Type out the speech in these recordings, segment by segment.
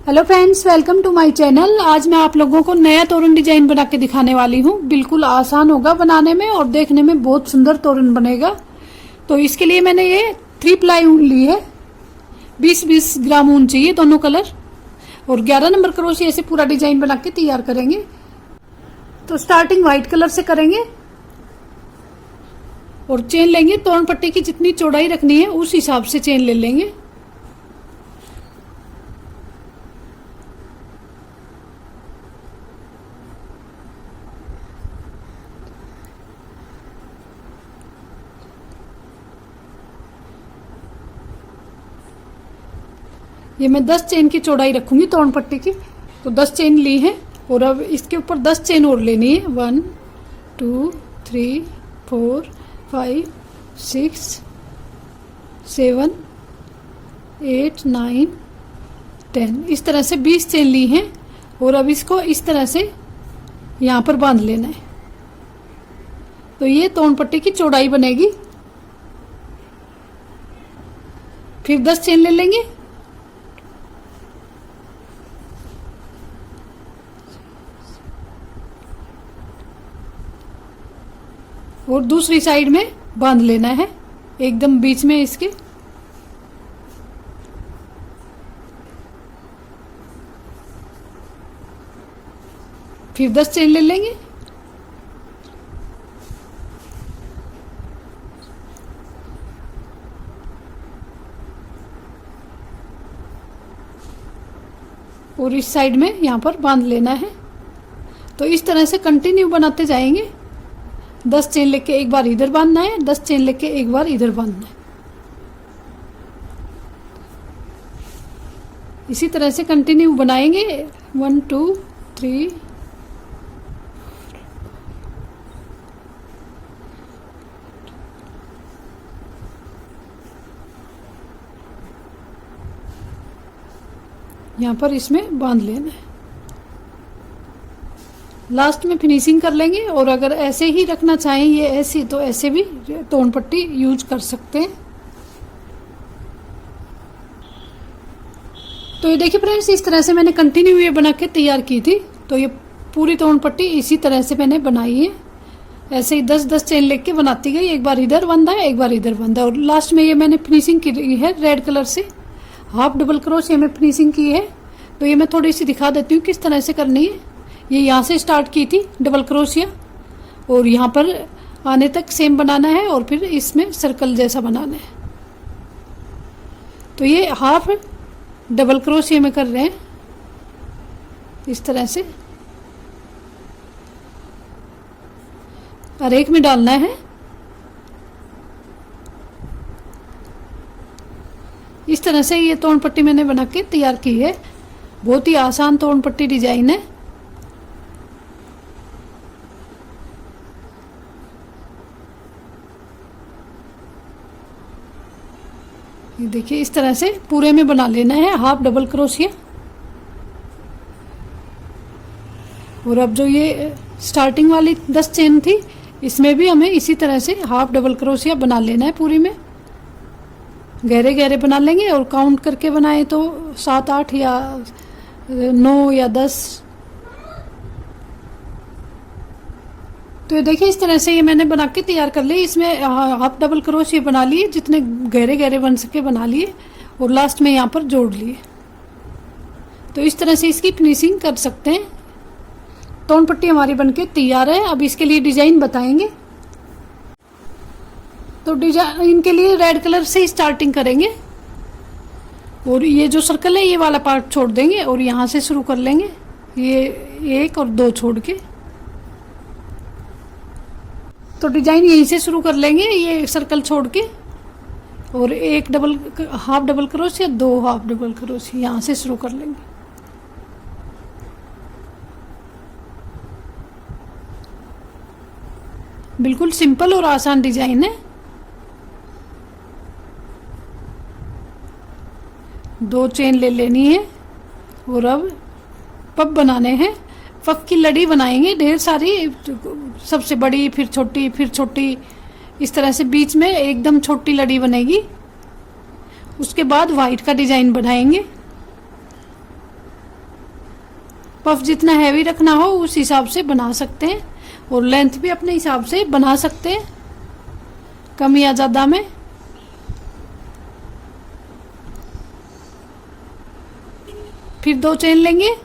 Hello friends, welcome to my channel. आज मैं आप लोगों को नया तोरण डिजाइन बना के दिखाने वाली हूँ। बिल्कुल आसान होगा बनाने में और देखने में बहुत सुंदर तोरण बनेगा। तो इसके लिए मैंने ये 3 प्लाई ऊन ली है। 20-20 ग्राम ऊन चाहिए, दोनों कलर, और 11 नंबर क्रोशिया से पूरा डिजाइन बना के तैयार करेंगे। तो स्टार्टिंग व्हाइट कलर से करेंगे और चेन लेंगे। तोरण पट्टी की जितनी चौड़ाई रखनी है उस हिसाब से चेन ले लेंगे। ये मैं 10 चेन की चौड़ाई रखूंगी तोरण पट्टी की। तो 10 चेन ली है और अब इसके ऊपर 10 चेन और लेनी है। 1 2 3 4 5 6 7 8 9 10, इस तरह से 20 चेन ली हैं। और अब इसको इस तरह से यहाँ पर बांध लेना है। तो ये तोरण पट्टी की चौड़ाई बनेगी। फिर 10 चेन ले लेंगे और दूसरी साइड में बांध लेना है, एकदम बीच में इसके। फिर 10 चेन ले लेंगे और इस साइड में यहाँ पर बांध लेना है। तो इस तरह से कंटिन्यू बनाते जाएंगे। 10 चेन लेके एक बार इधर बांधना है, 10 चेन लेके एक बार इधर बांधना है। इसी तरह से कंटिन्यू बनाएंगे। 1 2 3 यहाँ पर इसमें बांध लेना है। लास्ट में फिनिशिंग कर लेंगे। और अगर ऐसे ही रखना चाहें ये ऐसी, तो ऐसे भी तोरण पट्टी यूज कर सकते हैं। तो ये देखिए फ्रेंड्स, इस तरह से मैंने कंटिन्यू ये बना के तैयार की थी। तो ये पूरी तोरण पट्टी इसी तरह से मैंने बनाई है। ऐसे ही 10-10 चेन लेके बनाती गई। एक बार इधर बंधा है, एक बार इधर बंधा है। और लास्ट में ये मैंने फिनिशिंग की है रेड कलर से, हाफ डबल क्रोशिया में फिनिशिंग की है। तो ये मैं थोड़ी सी दिखा देती हूँ किस तरह से करनी है। ये यहाँ से स्टार्ट की थी डबल क्रोशिया और यहाँ पर आने तक सेम बनाना है और फिर इसमें सर्कल जैसा बनाना है। तो ये हाफ डबल क्रोशिया में कर रहे हैं इस तरह से, और एक में डालना है। इस तरह से ये तोरण पट्टी मैंने बना के तैयार की है। बहुत ही आसान तोरण पट्टी डिजाइन है। ये देखिए, इस तरह से पूरे में बना लेना है हाफ डबल क्रोशिया। और अब जो ये स्टार्टिंग वाली 10 चेन थी, इसमें भी हमें इसी तरह से हाफ डबल क्रोशिया बना लेना है। पूरी में गहरे गहरे बना लेंगे और काउंट करके बनाए तो 7 8 या 9 या 10। तो ये देखिए, इस तरह से ये मैंने बना के तैयार कर लिए। इसमें हाफ डबल क्रोशिया बना लिए, जितने गहरे गहरे बन सके बना लिए और लास्ट में यहाँ पर जोड़ लिए। तो इस तरह से इसकी फिनिशिंग कर सकते हैं। तोरण पट्टी हमारी बनके तैयार है। अब इसके लिए डिजाइन बताएंगे। तो डिजाइन के लिए रेड कलर से ही स्टार्टिंग करेंगे और ये जो सर्कल है ये वाला पार्ट छोड़ देंगे और यहाँ से शुरू कर लेंगे। ये 1 और 2 छोड़ के, तो डिजाइन यहीं से शुरू कर लेंगे, ये सर्कल छोड़ के। और एक half double crochet, 2 half double crochet यहाँ से शुरू कर लेंगे। बिल्कुल सिंपल और आसान डिजाइन है। 2 चेन ले लेनी है और अब पब बनाने हैं। पब की लड़ी बनाएंगे ढेर सारी, सबसे बड़ी, फिर छोटी, फिर छोटी, इस तरह से बीच में एकदम छोटी लड़ी बनेगी। उसके बाद वाइट का डिजाइन बनाएंगे। पफ जितना हैवी रखना हो उस हिसाब से बना सकते हैं, और लेंथ भी अपने हिसाब से बना सकते हैं, कम या ज़्यादा में। फिर 2 चेन लेंगे।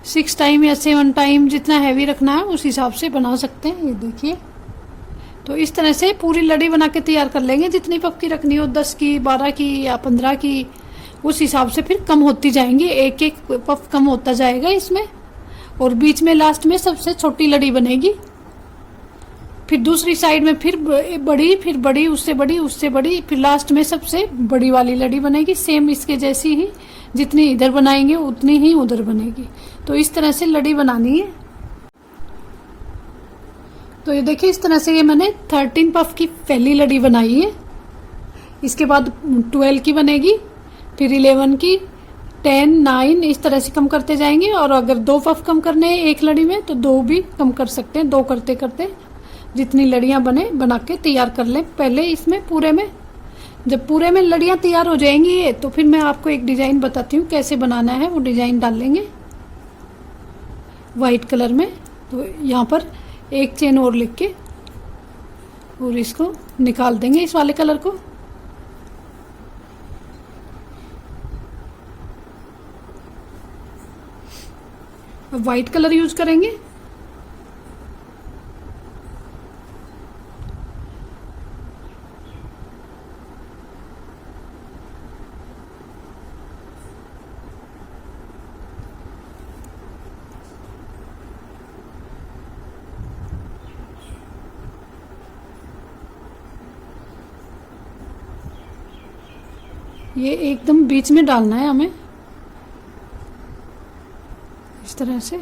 सिक्स टाइम या 7 टाइम जितना हैवी रखना है उस हिसाब से बना सकते हैं। ये देखिए, तो इस तरह से पूरी लड़ी बना के तैयार कर लेंगे। जितनी पफ की रखनी हो, 10 की, 12 की या 15 की, उस हिसाब से फिर कम होती जाएंगी। एक एक पफ कम होता जाएगा इसमें, और बीच में लास्ट में सबसे छोटी लड़ी बनेगी। फिर दूसरी साइड में फिर बड़ी, फिर बड़ी, उससे बड़ी, उससे बड़ी, फिर लास्ट में सबसे बड़ी वाली लड़ी बनेगी। सेम इसके जैसी ही, जितनी इधर बनाएंगे उतनी ही उधर बनेगी। तो इस तरह से लड़ी बनानी है। तो ये देखिए, इस तरह से ये मैंने 13 पफ की पहली लड़ी बनाई है। इसके बाद 12 की बनेगी, फिर 11 की, 10, 9, इस तरह से कम करते जाएंगे। और अगर 2 पफ कम करने हैं एक लड़ी में तो 2 भी कम कर सकते हैं। 2 करते करते जितनी लड़ियां बना के तैयार कर लें। पहले इसमें पूरे में, जब पूरे में लड़ियां तैयार हो जाएंगी तो फिर मैं आपको एक डिजाइन बताती हूँ कैसे बनाना है। वो डिजाइन डाल लेंगे वाइट कलर में। तो यहाँ पर एक चेन और लिख के और इसको निकाल देंगे, इस वाले कलर को। अब वाइट कलर यूज करेंगे। ये एकदम बीच में डालना है हमें, इस तरह से।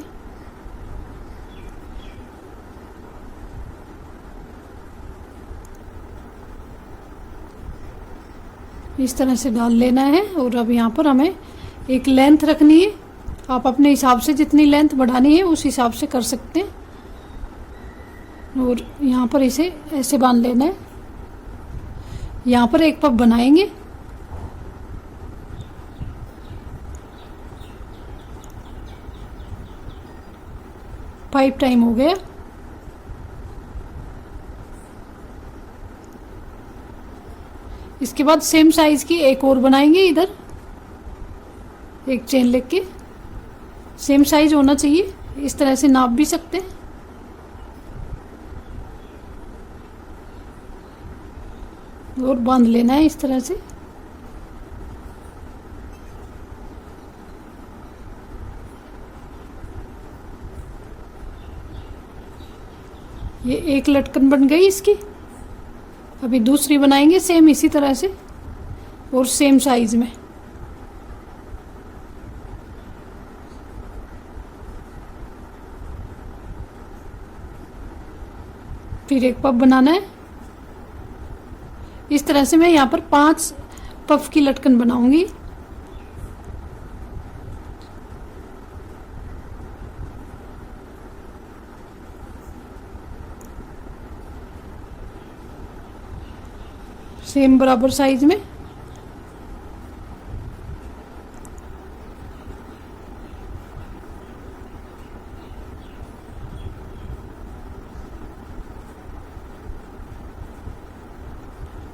इस तरह से डाल लेना है। और अब यहाँ पर हमें एक लेंथ रखनी है। आप अपने हिसाब से जितनी लेंथ बढ़ानी है उस हिसाब से कर सकते हैं। और यहाँ पर इसे ऐसे बांध लेना है। यहाँ पर एक पफ बनाएंगे। फाइव टाइम हो गया। इसके बाद सेम साइज की एक और बनाएंगे। इधर एक चेन लेके, सेम साइज होना चाहिए। इस तरह से नाप भी सकते हैं। और बांध लेना है इस तरह से। ये एक लटकन बन गई इसकी। अभी दूसरी बनाएंगे सेम इसी तरह से और सेम साइज में। फिर एक पफ बनाना है। इस तरह से मैं यहाँ पर 5 पफ की लटकन बनाऊंगी। सेम बराबर साइज में।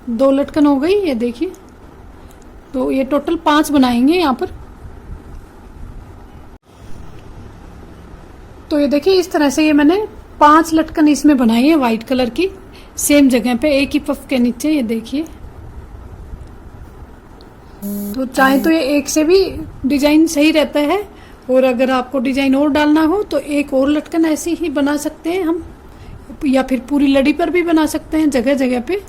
दो लटकन हो गई, ये देखिए। तो ये टोटल 5 बनाएंगे यहाँ पर। तो ये देखिए, इस तरह से ये मैंने 5 लटकन इसमें बनाई है वाइट कलर की, सेम जगह पे, एक ही पफ के नीचे। ये देखिए। तो चाहे तो ये एक से भी डिजाइन सही रहता है, और अगर आपको डिजाइन और डालना हो तो एक और लटकन ऐसी ही बना सकते हैं हम, या फिर पूरी लड़ी पर भी बना सकते हैं जगह जगह पे।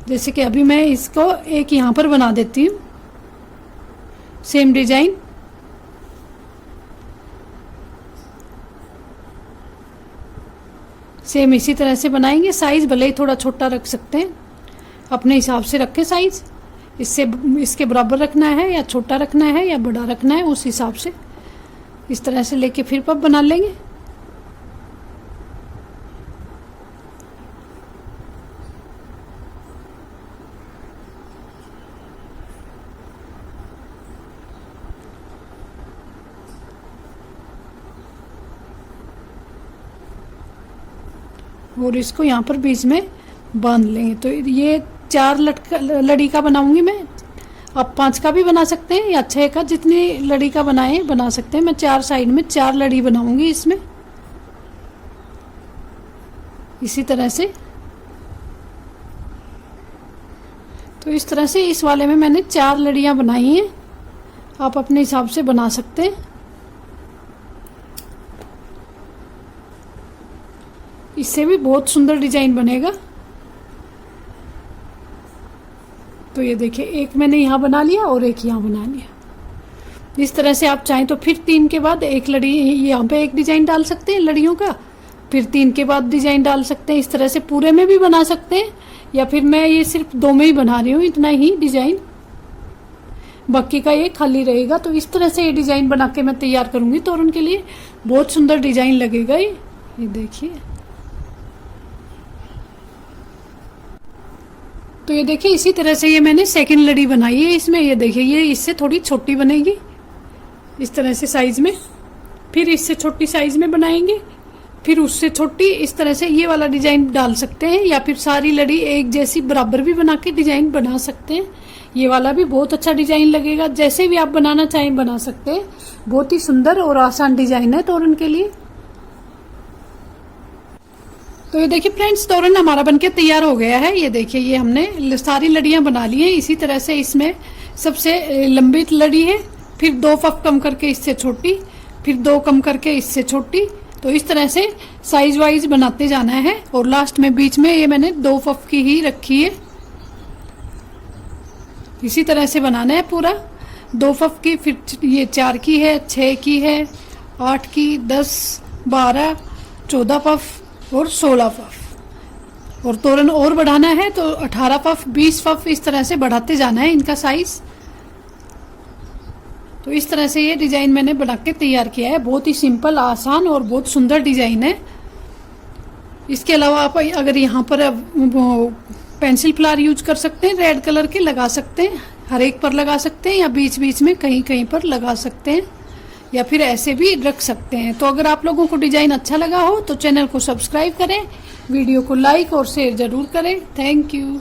जैसे कि अभी मैं इसको एक यहाँ पर बना देती हूँ, सेम डिजाइन। सेम इसी तरह से बनाएंगे। साइज भले ही थोड़ा छोटा रख सकते हैं, अपने हिसाब से रखें साइज। इससे इसके बराबर रखना है या छोटा रखना है या बड़ा रखना है, उस हिसाब से इस तरह से लेके फिर पफ बना लेंगे। और इसको यहाँ पर बीच में बांध लेंगे। तो ये 4 लड़ी का बनाऊंगी मैं। आप 5 का भी बना सकते हैं या 6 का, जितनी लड़ी का बनाए बना सकते हैं। मैं 4 साइड में 4 लड़ी बनाऊंगी इसमें, इसी तरह से। तो इस तरह से इस वाले में मैंने 4 लड़ियां बनाई हैं। आप अपने हिसाब से बना सकते हैं। इससे भी बहुत सुंदर डिजाइन बनेगा। तो ये देखिए, एक मैंने यहाँ बना लिया और एक यहाँ बना लिया। इस तरह से आप चाहें तो फिर 3 के बाद एक लड़ी यहाँ पे एक डिजाइन डाल सकते हैं लड़ियों का, फिर 3 के बाद डिजाइन डाल सकते हैं। इस तरह से पूरे में भी बना सकते हैं, या फिर मैं ये सिर्फ 2 में ही बना रही हूँ, इतना ही डिजाइन, बाकी का ये खाली रहेगा। तो इस तरह से ये डिजाइन बना के मैं तैयार करूंगी तोरण के लिए। बहुत सुंदर डिजाइन लगेगा ये देखिए। तो ये देखिए, इसी तरह से ये मैंने सेकंड लड़ी बनाई है इसमें। ये देखिए, ये इससे थोड़ी छोटी बनेगी इस तरह से साइज में, फिर इससे छोटी साइज में बनाएंगे, फिर उससे छोटी। इस तरह से ये वाला डिजाइन डाल सकते हैं, या फिर सारी लड़ी एक जैसी बराबर भी बना के डिजाइन बना सकते हैं। ये वाला भी बहुत अच्छा डिजाइन लगेगा। जैसे भी आप बनाना चाहें बना सकते हैं। बहुत ही सुंदर और आसान डिजाइन है तोरण के लिए। तो ये देखिए फ्रेंड्स, तोरण हमारा बनके तैयार हो गया है। ये देखिए, ये हमने सारी लड़ियां बना ली हैं। इसी तरह से इसमें सबसे लंबी लड़ी है, फिर 2 पफ कम करके इससे छोटी, फिर 2 कम करके इससे छोटी। तो इस तरह से साइज वाइज बनाते जाना है। और लास्ट में बीच में ये मैंने 2 पफ की ही रखी है। इसी तरह से बनाना है पूरा। 2 पफ की, फिर ये 4 की है, 6 की है, 8 की, 10, 12, 14 पफ और 16 पफ। और तोरण और बढ़ाना है तो 18 पफ, 20 पफ, इस तरह से बढ़ाते जाना है इनका साइज। तो इस तरह से ये डिजाइन मैंने बना के तैयार किया है। बहुत ही सिंपल, आसान और बहुत सुंदर डिजाइन है। इसके अलावा आप अगर यहाँ पर पेंसिल फ्लावर यूज कर सकते हैं, रेड कलर के लगा सकते हैं, हर एक पर लगा सकते हैं, या बीच बीच में कहीं कहीं पर लगा सकते हैं, या फिर ऐसे भी रख सकते हैं। तो अगर आप लोगों को डिजाइन अच्छा लगा हो तो चैनल को सब्सक्राइब करें, वीडियो को लाइक और शेयर जरूर करें। Thank you.